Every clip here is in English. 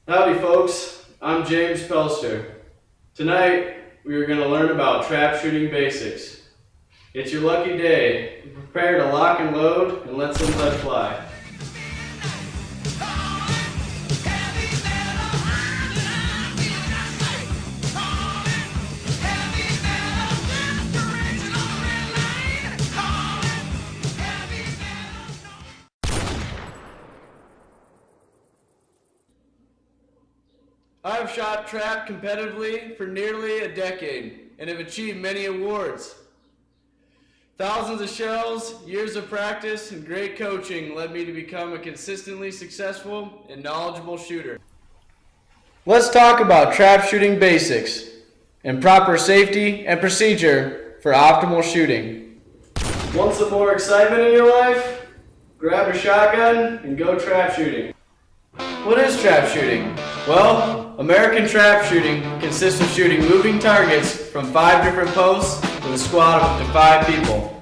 Howdy folks, I'm James Pelster. Tonight we are going to learn about trap shooting basics. It's your lucky day. Prepare to lock and load and let some lead fly. I've shot trap competitively for nearly a decade and have achieved many awards. Thousands of shells, years of practice, and great coaching led me to become a consistently successful and knowledgeable shooter. Let's talk about trap shooting basics and proper safety and procedure for optimal shooting. Want some more excitement in your life? Grab a shotgun and go trap shooting. What is trap shooting? Well, American trap shooting consists of shooting moving targets from 5 different posts with a squad of up to 5 people.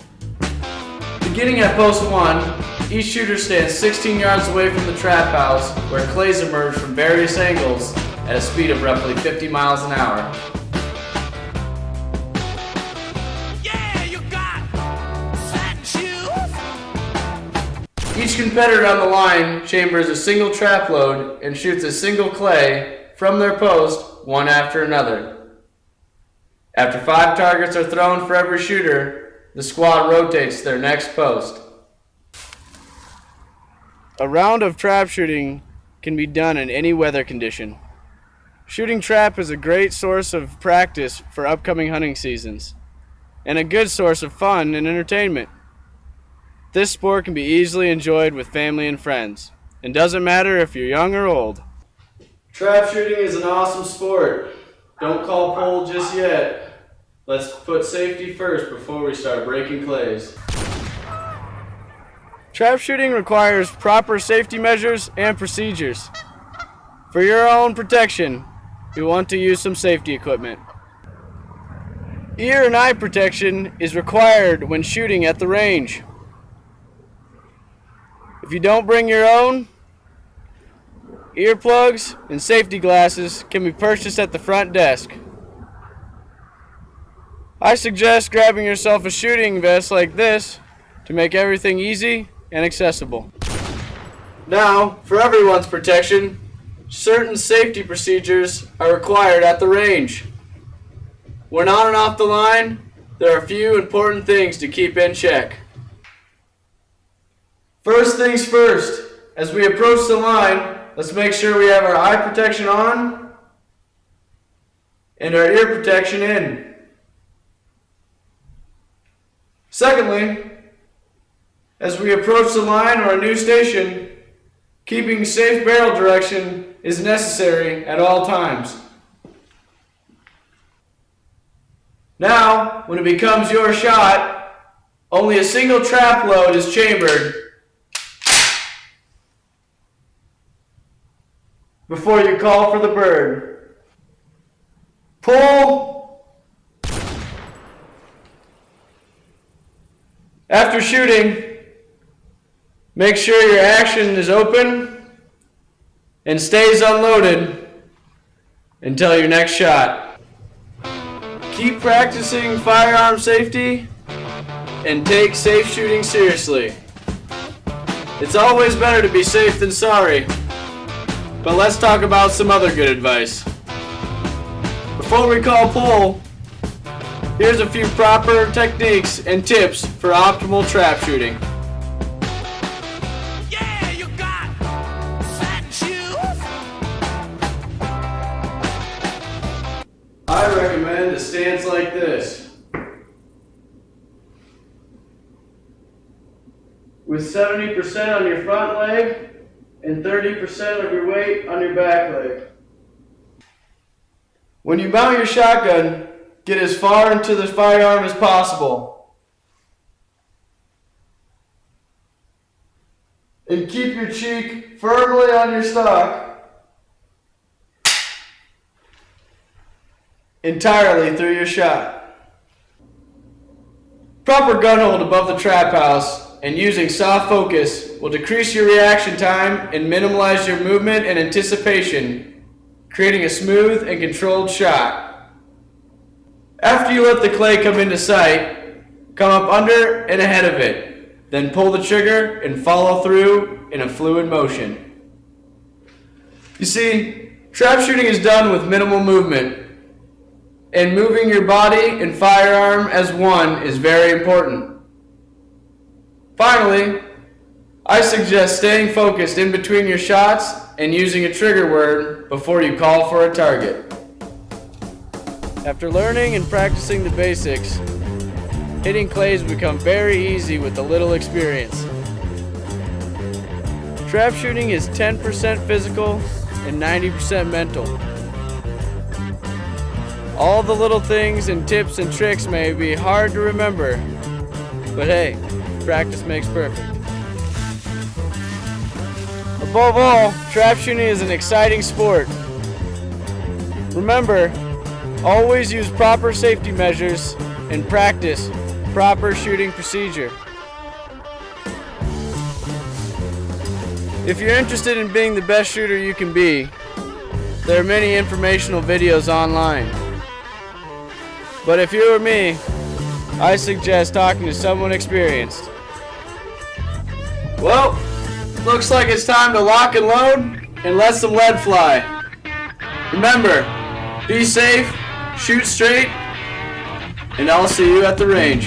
Beginning at post 1, each shooter stands 16 yards away from the trap house where clays emerge from various angles at a speed of roughly 50 miles an hour. Each competitor on the line chambers a single trap load and shoots a single clay from their post one after another. After 5 targets are thrown for every shooter, the squad rotates to their next post. A round of trap shooting can be done in any weather condition. Shooting trap is a great source of practice for upcoming hunting seasons, and a good source of fun and entertainment. This sport can be easily enjoyed with family and friends, and doesn't matter if you're young or old. Trap shooting is an awesome sport. Don't call pole just yet. Let's put safety first before we start breaking clays. Trap shooting requires proper safety measures and procedures. For your own protection, you want to use some safety equipment. Ear and eye protection is required when shooting at the range. If you don't bring your own, earplugs and safety glasses can be purchased at the front desk. I suggest grabbing yourself a shooting vest like this to make everything easy and accessible. Now, for everyone's protection, certain safety procedures are required at the range. When on and off the line, there are a few important things to keep in check. First things first, as we approach the line, let's make sure we have our eye protection on and our ear protection in. Secondly, as we approach the line or a new station, keeping safe barrel direction is necessary at all times. Now, when it becomes your shot, only a single trap load is chambered before you call for the bird. Pull. After shooting, make sure your action is open and stays unloaded until your next shot. Keep practicing firearm safety and take safe shooting seriously. It's always better to be safe than sorry. But let's talk about some other good advice. Before we call pull, here's a few proper techniques and tips for optimal trap shooting. Yeah, you got satin shoes. I recommend a stance like this, with 70% on your front leg and 30% of your weight on your back leg. When you mount your shotgun, get as far into the firearm as possible. And keep your cheek firmly on your stock entirely through your shot. Proper gun hold above the trap house and using soft focus will decrease your reaction time and minimize your movement and anticipation creating a smooth and controlled shot. After you let the clay come into sight, come up under and ahead of it, then pull the trigger and follow through in a fluid motion. You see, trap shooting is done with minimal movement, and moving your body and firearm as one is very important. Finally, I suggest staying focused in between your shots and using a trigger word before you call for a target. After learning and practicing the basics, hitting clays become very easy with a little experience. Trap shooting is 10% physical and 90% mental. All the little things and tips and tricks may be hard to remember, but hey, practice makes perfect. Above all, trap shooting is an exciting sport. Remember, always use proper safety measures and practice proper shooting procedure. If you're interested in being the best shooter you can be, there are many informational videos online. But if you were me, I suggest talking to someone experienced. Well, looks like it's time to lock and load and let some lead fly. Remember, be safe, shoot straight, and I'll see you at the range.